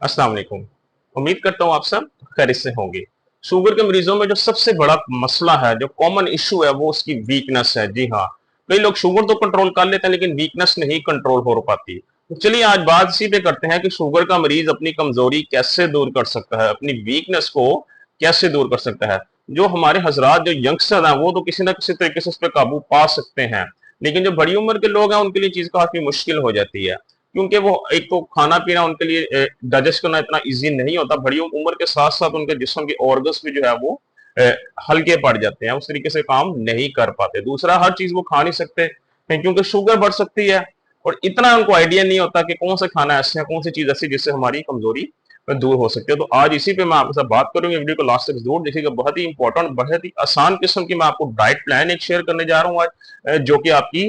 अस्सलाम वालेकुम। उम्मीद करता हूँ आप सब खैरियत से होंगे। शुगर के मरीजों में जो सबसे बड़ा मसला है, जो कॉमन इशू है, वो उसकी वीकनेस है। जी हाँ, कई लोग शुगर तो कंट्रोल कर लेते हैं लेकिन वीकनेस नहीं कंट्रोल हो पाती। तो चलिए आज बात इसी पे करते हैं कि शुगर का मरीज अपनी कमजोरी कैसे दूर कर सकता है, अपनी वीकनेस को कैसे दूर कर सकता है। जो हमारे हजरात जो यंगस्टर हैं वो तो किसी ना किसी तरीके से उस पर काबू पा सकते हैं, लेकिन जो बड़ी उम्र के लोग हैं उनके लिए चीज काफी मुश्किल हो जाती है, क्योंकि वो एक तो खाना पीना उनके लिए डाइजेस्ट करना इतना इजी नहीं होता। बड़ी उम्र के साथ साथ उनके जिस्म के ऑर्गन्स भी जो है वो हल्के पड़ जाते हैं, उस तरीके से काम नहीं कर पाते। दूसरा, हर चीज वो खा नहीं सकते क्योंकि शुगर बढ़ सकती है और इतना उनको आइडिया नहीं होता कि कौन सा खाना ऐसे है, कौन सी चीज ऐसी जिससे हमारी कमजोरी दूर हो सकती है। तो आज इसी पे मैं आपके साथ बात करूंगी। वीडियो को लास्ट तक जरूर देखिएगा। बहुत ही इंपॉर्टेंट, बहुत ही आसान किस्म की मैं आपको डाइट प्लान एक शेयर करने जा रहा हूँ आज, जो कि आपकी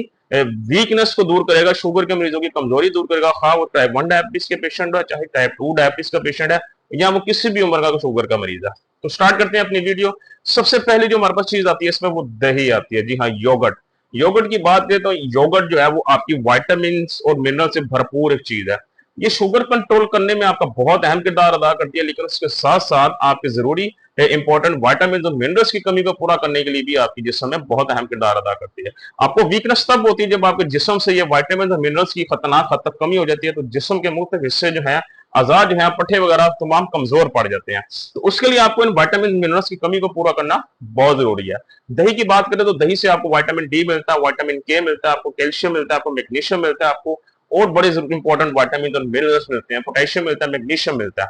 वीकनेस को दूर करेगा, शुगर के मरीजों की कमजोरी दूर करेगा। खा वो टाइप 1 डायबिटीज के पेशेंट हो, चाहे टाइप 2 डायबिटीज का पेशेंट है, या वो किसी भी उम्र का शुगर का मरीज है। तो स्टार्ट करते हैं अपनी वीडियो। सबसे पहले जो हमारे पास चीज आती है इसमें, वो दही आती है। जी हाँ, योगर्ट। योगर्ट की बात करें तो योगर्ट जो है वो आपकी वाइटामिन और मिनरल से भरपूर एक चीज है। ये शुगर कंट्रोल करने में आपका बहुत अहम किरदार अदा करती है, लेकिन उसके साथ साथ आपके जरूरी इंपॉर्टेंट वाइटामिन और मिनरल्स की कमी को पूरा करने के लिए भी आपकी जिस्म में बहुत अहम किरदार अदा करती है। आपको वीकनेस तब होती है जब आपके जिस्म से ये वाइटामिन और मिनरल्स की खतरनाक हद तक कमी हो जाती है, तो जिस्म के मुख्तलिफ हिस्से जो है, आजाद जो है, पट्टे वगैरह तमाम कमजोर पड़ जाते हैं। तो उसके लिए आपको इन वाइटामिन मिनरल्स की कमी को पूरा करना बहुत जरूरी है। दही की बात करें तो दही से आपको वाइटामिन डी मिलता है, वाइटामिन के मिलता है, आपको कैल्शियम मिलता है, आपको मैग्नीशियम मिलता है, आपको और बड़े इंपॉर्टेंट वाइटामिन और मिनरल्स मिलते हैं, पोटेशियम मिलता है, मैग्नीशियम मिलता है।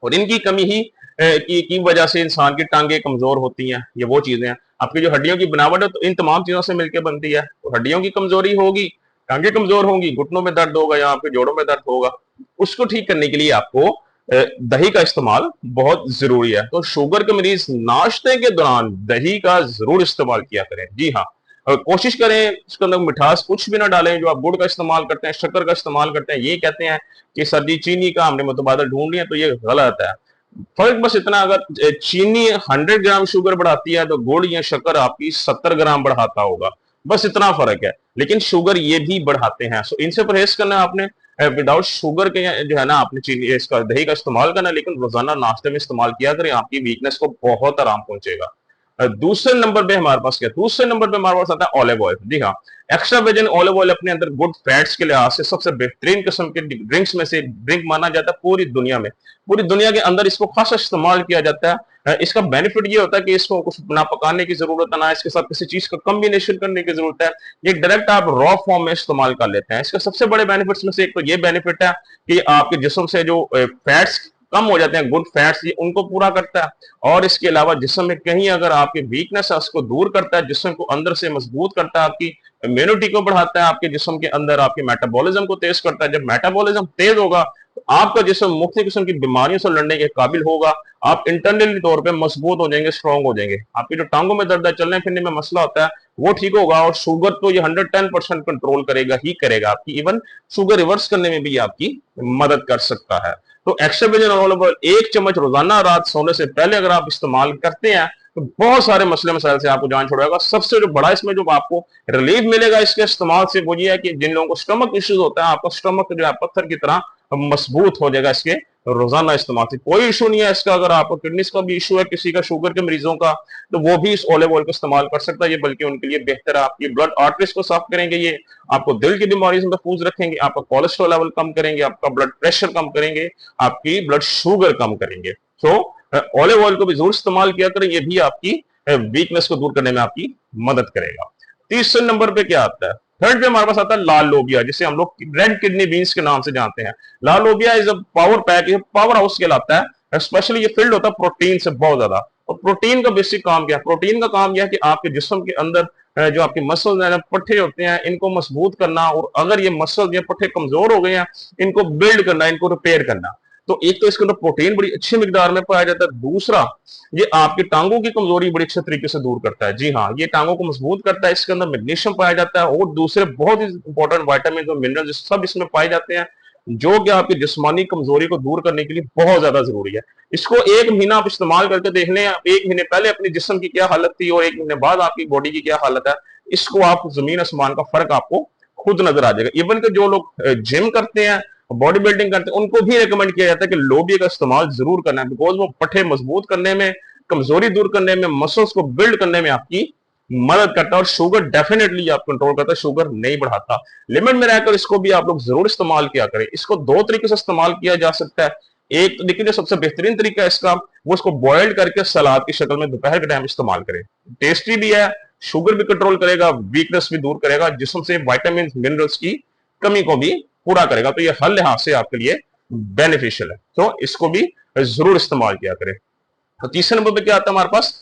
और इनकी कमी ही की वजह से इंसान की टांगे कमजोर होती हैं। ये वो चीजें हैं, आपकी जो हड्डियों की बनावट है तो इन तमाम चीजों से मिलकर बनती है। तो हड्डियों की कमजोरी होगी, टांगे कमजोर होंगी, घुटनों में दर्द होगा या आपके जोड़ों में दर्द होगा, उसको ठीक करने के लिए आपको दही का इस्तेमाल बहुत जरूरी है। तो शुगर के मरीज नाश्ते के दौरान दही का जरूर इस्तेमाल किया करें। जी हाँ, कोशिश करें उसके अंदर मिठास कुछ भी ना डालें। जो आप गुड़ का इस्तेमाल करते हैं, शक्कर का इस्तेमाल करते हैं, ये कहते हैं कि सर्दी चीनी का हमने मुतबादल ढूंढ लिया, तो ये गलत है। फर्क बस इतना, अगर चीनी 100 ग्राम शुगर बढ़ाती है तो गुड़ या शक्कर आपकी 70 ग्राम बढ़ाता होगा, बस इतना फर्क है। लेकिन शुगर ये भी बढ़ाते हैं, सो इनसे परहेज करना है आपने। विदाउट शुगर के जो है ना, आपने चीनी इसका दही का इस्तेमाल करना, लेकिन रोजाना नाश्ते में इस्तेमाल किया करें, आपकी वीकनेस को बहुत आराम पहुंचेगा। दूसरे नंबर पे हमारे पास क्या, दूसरे नंबर पे हमारे पास आता है ऑलिव ऑयल। जी हाँ, एक्स्ट्रा वर्जिन ऑलिव ऑयल अपने अंदर गुड फैट्स के लिहाज से सबसे बेहतरीन किस्म के ड्रिंक्स में से ड्रिंक माना जाता है पूरी दुनिया में। पूरी दुनिया के अंदर इसको खासा इस्तेमाल किया जाता है। इसका बेनिफिट ये होता है कि इसको कुछ ना पकाने की जरूरत है, ना इसके साथ किसी चीज का कॉम्बिनेशन करने की जरूरत है। ये डायरेक्ट आप रॉ फॉर्म में इस्तेमाल कर लेते हैं। इसके सबसे बड़े बेनिफिट्स में से एक तो ये बेनिफिट है कि आपके जिस्म से जो फैट्स कम हो जाते हैं, गुड फैट्स, ये उनको पूरा करता है। और इसके अलावा जिस्म में कहीं अगर आपकी वीकनेस है उसको दूर करता है, जिस्म को अंदर से मजबूत करता है, आपकी इम्यूनिटी को बढ़ाता है, आपके जिस्म के अंदर आपके मेटाबॉलिज्म को तेज करता है। जब मेटाबॉलिज्म तेज होगा तो आपका जिस्म मुख्तलिफ किस्म की बीमारियों से लड़ने के काबिल होगा। आप इंटरनली तौर पर मजबूत हो जाएंगे, स्ट्रॉन्ग हो जाएंगे। आपकी जो टांगों में दर्द है, चलने फिरने में मसला होता है, वो ठीक होगा। और शुगर तो ये 110% कंट्रोल करेगा ही करेगा, आपकी इवन शुगर रिवर्स करने में भी आपकी मदद कर सकता है। तो एक्स्ट्रा वर्जिन ऑलिव ऑयल 1 चम्मच रोजाना रात सोने से पहले अगर आप इस्तेमाल करते हैं तो बहुत सारे मसले मसाइल से आपको जान छुड़ाएगा। सबसे जो बड़ा इसमें जो आपको रिलीफ मिलेगा इसके इस्तेमाल से, वो ये है कि जिन लोगों को स्टमक इश्यूज होता है, आपका स्टमक जो है पत्थर की तरह मजबूत हो जाएगा इसके रोजाना इस्तेमाल से। कोई इशू नहीं है इसका। अगर आपको किडनीज का भी इशू है, किसी का शुगर के मरीजों का, तो वो भी इस ऑलिव ऑयल का इस्तेमाल कर सकता है। ये बल्कि उनके लिए बेहतर है। आपकी ब्लड आर्टरीज को साफ करेंगे, ये आपको दिल की बीमारी से महफूज रखेंगे, आपका कोलेस्ट्रॉल लेवल कम करेंगे, आपका ब्लड प्रेशर कम करेंगे, आपकी ब्लड शुगर कम करेंगे। तो ऑलिव ऑयल को भी जरूर इस्तेमाल किया करें, ये भी आपकी वीकनेस को दूर करने में आपकी मदद करेगा। तीसरे नंबर पे क्या आता है, थर्ड पे हमारे पास आता है लाल लोबिया, जिसे हम लोग रेड किडनी बीन्स के नाम से जानते हैं। लाल लोबिया इज अ पावर पैक, ये पावर हाउस कहलाता है। स्पेशली ये फिल्ड होता है प्रोटीन से बहुत ज्यादा। और प्रोटीन का बेसिक काम क्या है, प्रोटीन का काम यह है कि आपके जिस्म के अंदर जो आपके मसल्स हैं, पट्टे होते हैं, इनको मजबूत करना, और अगर ये मसल या पट्टे कमजोर हो गए हैं, इनको बिल्ड करना, इनको रिपेयर करना। तो एक तो इसके अंदर प्रोटीन बड़ी अच्छी मिकदार में पाया जाता है। दूसरा, ये आपकी टांगों की कमजोरी बड़ी अच्छे तरीके से दूर करता है। जी हाँ, ये टांगों को मजबूत करता है। इसके अंदर मैग्नीशियम पाया जाता है और दूसरे बहुत ही इंपॉर्टेंट वाइटामिन और मिनरल सब इसमें पाए जाते हैं, जो कि आपकी जिस्मानी कमजोरी को दूर करने के लिए बहुत ज्यादा जरूरी है। इसको 1 महीना आप इस्तेमाल करके देख लें, 1 महीने पहले अपनी जिस्म की क्या हालत थी और 1 महीने बाद आपकी बॉडी की क्या हालत है, इसको आप जमीन आसमान का फर्क आपको खुद नजर आ जाएगा। इवन के जो लोग जिम करते हैं बॉडी बिल्डिंग करते हैं उनको भी रिकमेंड किया जाता है कि लोबिया का इस्तेमाल जरूर करना है, बिकॉज वो पट्टे मजबूत करने में, कमजोरी दूर करने में, मसल्स को बिल्ड करने में आपकी मदद करता है। और शुगर डेफिनेटली आप कंट्रोल करता है, शुगर नहीं बढ़ाता। लिमिट में रहकर इसको भी आप लोग जरूर इस्तेमाल किया करें। इसको दो तरीके से इस्तेमाल किया जा सकता है। एक देखिए जो सबसे बेहतरीन तरीका है इसका, वो इसको बॉइल्ड करके सलाद की शक्ल में दोपहर के टाइम इस्तेमाल करें। टेस्टी भी है, शुगर भी कंट्रोल करेगा, वीकनेस भी दूर करेगा, जिस्म से विटामिन मिनरल्स की कमी को भी पूरा करेगा। तो ये हर लिहाज से आपके लिए बेनिफिशियल है, तो इसको भी जरूर इस्तेमाल किया करें। तो तीसरे नंबर पे क्या आता है हमारे पास,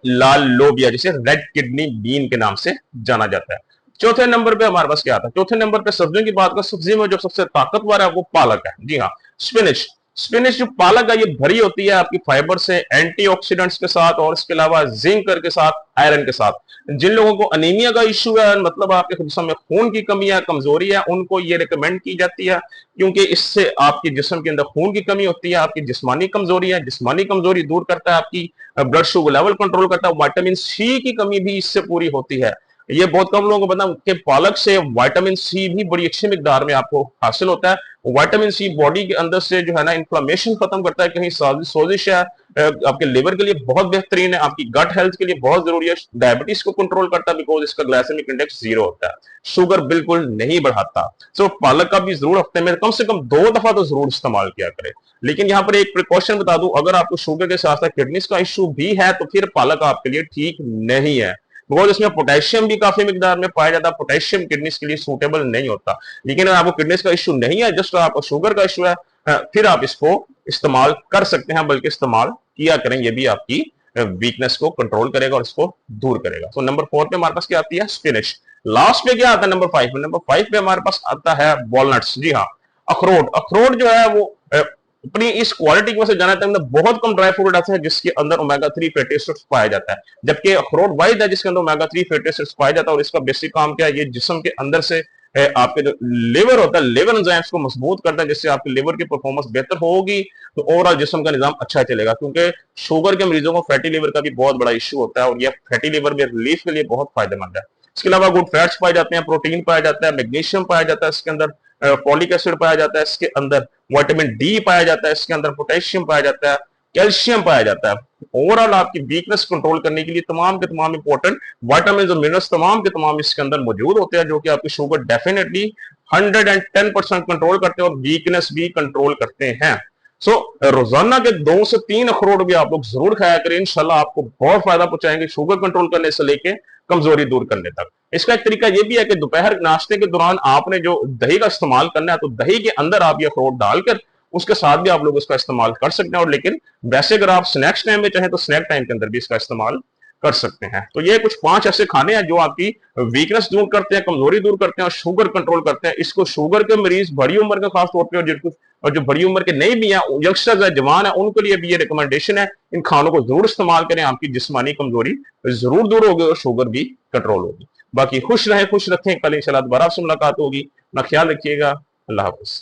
लाल लोबिया, जिसे रेड किडनी बीन के नाम से जाना जाता है। चौथे नंबर पे हमारे पास क्या आता है, चौथे नंबर पे सब्जियों की बात कर, सब्जी में जो सबसे ताकतवर है वो पालक है। जी हाँ, स्पिनिच। स्पिनिच जो पालक है ये भरी होती है आपकी फाइबर से, एंटीऑक्सीडेंट्स के साथ, और इसके अलावा जिंक के साथ, आयरन के साथ। जिन लोगों को अनीमिया का इश्यू है, मतलब आपके जिस्म में खून की कमी है, कमजोरी है, उनको ये रिकमेंड की जाती है, क्योंकि इससे आपके जिस्म के अंदर खून की कमी होती है, आपकी जिस्मानी कमजोरी है, जिस्मानी कमजोरी दूर करता है, आपकी ब्लड शुगर लेवल कंट्रोल करता है। विटामिन सी की कमी भी इससे पूरी होती है। ये बहुत कम लोगों को पता कि पालक से विटामिन सी भी बड़ी अच्छी मिकदार में आपको हासिल होता है। विटामिन सी बॉडी के अंदर से जो है ना इन्फ्लेमेशन खत्म करता है, कहीं सोजिश है, आपके लिवर के लिए बहुत बेहतरीन है, आपकी गट हेल्थ के लिए बहुत जरूरी है, डायबिटीज को कंट्रोल करता है, बिकॉज इसका ग्लाइसेमिक इंडेक्स 0 होता है, शुगर बिल्कुल नहीं बढ़ाता। सो पालक का भी जरूर हफ्ते में कम से कम 2 दफा तो जरूर इस्तेमाल किया करें। लेकिन यहाँ पर एक प्रिकॉशन बता दूं, अगर आपको शुगर के साथ साथ किडनीज का इश्यू भी है तो फिर पालक आपके लिए ठीक नहीं है, बिकॉज इसमें पोटेशियम भी काफी मिकदार में पाया जाता है। पोटेशियम किडनीज के लिए सूटेबल नहीं होता। लेकिन अगर आपको किडनीज का इश्यू नहीं है, जस्ट आपको शुगर का इश्यू है, फिर आप इसको इस्तेमाल कर सकते हैं, बल्कि इस्तेमाल किया करें। ये भी आपकी वीकनेस को कंट्रोल करेगा और इसको दूर करेगा। तो नंबर 4 पे हमारे पास क्या आती है, स्पिनिच। लास्ट पे क्या आता है नंबर 5 में, नंबर 5 पे हमारे पास आता है वॉलनट्स। जी हाँ, अखरोट। अखरोट जो है वो अपनी इस क्वालिटी की वजह से जाना जाता है, बहुत कम ड्राई फ्रूट ऐसे हैं जिसके अंदर ओमेगा 3 फैटी एसिड्स पाया जाता है, जबकि अखरोट वाहिद है जिसके अंदर ओमेगा 3 फैटी एसिड्स पाया जाता है। और इसका बेसिक काम क्या है, ये जिस्म के अंदर से आपके जो लिवर होता है, लिवर एंजाइम्स को मजबूत करता है, जिससे आपके लिवर की परफॉर्मेंस बेहतर होगी, तो ओवरऑल जिस्म का निजाम अच्छा चलेगा। क्योंकि शुगर के मरीजों को फैटी लिवर का भी बहुत बड़ा इश्यू होता है, और यह फैटी लिवर में रिलीफ के लिए बहुत फायदेमंद है। इसके अलावा गुड फैट्स पाए जाते हैं, प्रोटीन पाया जाता है, मैग्नीशियम पाया जाता है इसके अंदर, फॉलिक एसिड पाया जाता है इसके अंदर, विटामिन डी पाया जाता है इसके अंदर, पोटेशियम पाया जाता है, कैल्शियम पाया जाता है। ओवरऑल आपकी वीकनेस कंट्रोल करने के लिए तमाम के तमाम इंपॉर्टेंट विटामिन और मिनरल्स तमाम के तमाम इसके अंदर मौजूद होते हैं, जो कि आपकी शुगर डेफिनेटली 110% कंट्रोल करते हैं और वीकनेस भी कंट्रोल करते हैं। सो रोजाना के 2 से 3 अखरोट भी आप लोग जरूर खाया करें, इंशाल्लाह आपको बहुत फायदा पहुंचाएंगे, शुगर कंट्रोल करने से लेके कमजोरी दूर करने तक। इसका एक तरीका यह भी है कि दोपहर नाश्ते के दौरान आपने जो दही का इस्तेमाल करना है, तो दही के अंदर आप ये अखरोट डालकर उसके साथ भी आप लोग उसका इस्तेमाल कर सकते हैं। और लेकिन वैसे अगर आप स्नैक्स टाइम में चाहें तो स्नैक टाइम के अंदर भी इसका इस्तेमाल कर सकते हैं। तो ये कुछ 5 ऐसे खाने हैं जो आपकी वीकनेस दूर करते हैं, कमजोरी दूर करते हैं और शुगर कंट्रोल करते हैं। इसको शुगर के मरीज, बड़ी उम्र के खासतौर पर, और जिनको और जो बड़ी उम्र के नहीं भी हैं, यंगस्टर्स है, जवान है, उनके लिए भी ये रिकमेंडेशन है, इन खानों को जरूर इस्तेमाल करें, आपकी जिस्मानी कमजोरी जरूर दूर होगी और शुगर भी कंट्रोल होगी। बाकी खुश रहें, खुश रखें, कल इंशाल्लाह दोबारा आपसे मुलाकात होगी। अपना ख्याल रखिएगा। अल्लाह हाफिज।